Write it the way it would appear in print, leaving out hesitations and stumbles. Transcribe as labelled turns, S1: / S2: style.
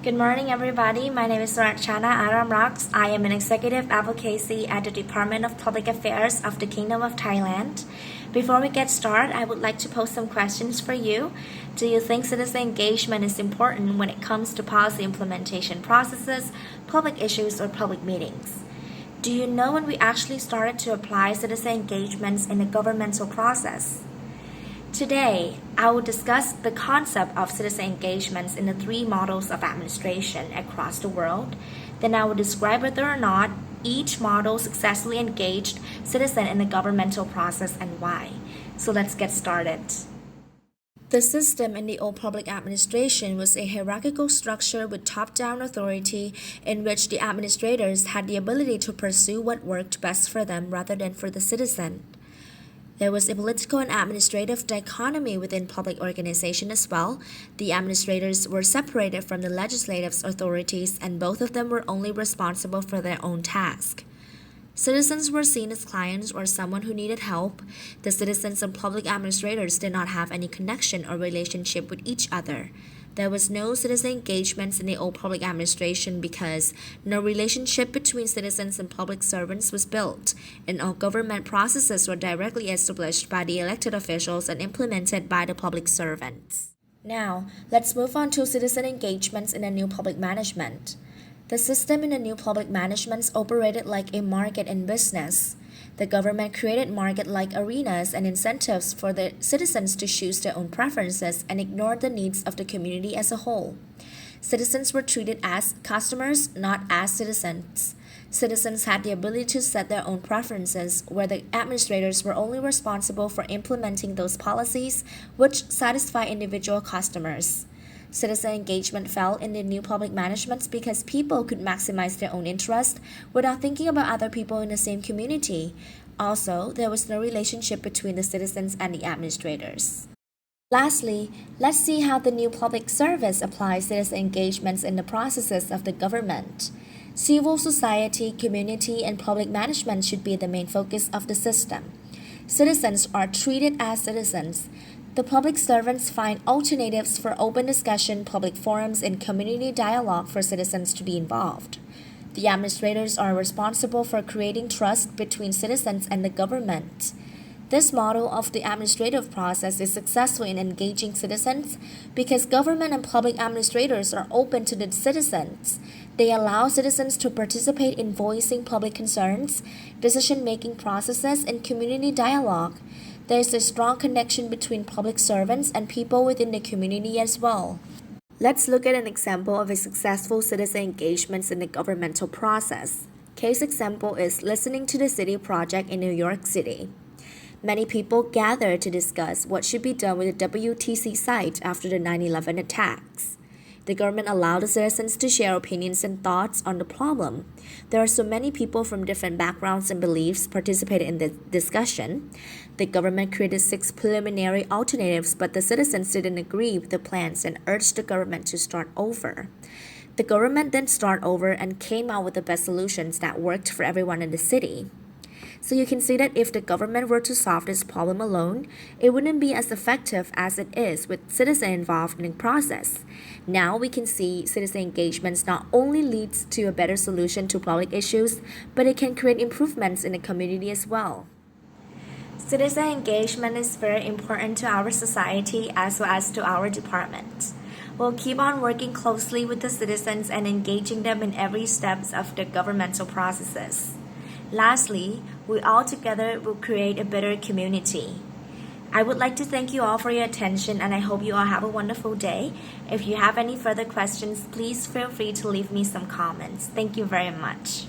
S1: Good morning, everybody. My name is Rachana Aramraks. I am an executive advocacy at the Department of Public Affairs of the Kingdom of Thailand. Before we get started, I would like to pose some questions for you. Do you think citizen engagement is important when it comes to policy implementation processes, public issues, or public meetings? Do you know when we actually started to apply citizen engagements in the governmental process? Today, I will discuss the concept of citizen engagements in the three models of administration across the world. Then I will describe whether or not each model successfully engaged citizens in the governmental process and why. So let's get started. The system in the old public administration was a hierarchical structure with top-down authority in which the administrators had the ability to pursue what worked best for them rather than for the citizen. There was a political and administrative dichotomy within public organization as well. The administrators were separated from the legislative authorities, and both of them were only responsible for their own task. Citizens were seen as clients or someone who needed help. The citizens and public administrators did not have any connection or relationship with each other. There was no citizen engagements in the old public administration because no relationship between citizens and public servants was built, and all government processes were directly established by the elected officials and implemented by the public servants. Now, let's move on to citizen engagements in the new public management. The system in the new public management operated like a market in business. The government created market-like arenas and incentives for the citizens to choose their own preferences and ignored the needs of the community as a whole. Citizens were treated as customers, not as citizens. Citizens had the ability to set their own preferences, where the administrators were only responsible for implementing those policies which satisfy individual customers. Citizen engagement fell in the new public management because people could maximize their own interest without thinking about other people in the same community. Also, there was no relationship between the citizens and the administrators. Lastly, let's see how the new public service applies citizen engagements in the processes of the government. Civil society, community, and public management should be the main focus of the system. Citizens are treated as citizens. The public servants find alternatives for open discussion, public forums, and community dialogue for citizens to be involved. The administrators are responsible for creating trust between citizens and the government. This model of the administrative process is successful in engaging citizens because government and public administrators are open to the citizens. They allow citizens to participate in voicing public concerns, decision-making processes, and community dialogue. There is a strong connection between public servants and people within the community as well. Let's look at an example of a successful citizen engagement in the governmental process. Case example is Listening to the City project in New York City. Many people gathered to discuss what should be done with the WTC site after the 9/11 attacks. The government allowed the citizens to share opinions and thoughts on the problem. There are so many people from different backgrounds and beliefs participated in the discussion. The government created 6 preliminary alternatives, but the citizens didn't agree with the plans and urged the government to start over. The government then started over and came out with the best solutions that worked for everyone in the city. So you can see that if the government were to solve this problem alone, it wouldn't be as effective as it is with citizens involved in the process. Now we can see citizen engagements not only leads to a better solution to public issues, but it can create improvements in the community as well. Citizen engagement is very important to our society as well as to our department. We'll keep on working closely with the citizens and engaging them in every step of the governmental processes. Lastly, we all together will create a better community. I would like to thank you all for your attention, and I hope you all have a wonderful day. If you have any further questions, please feel free to leave me some comments. Thank you very much.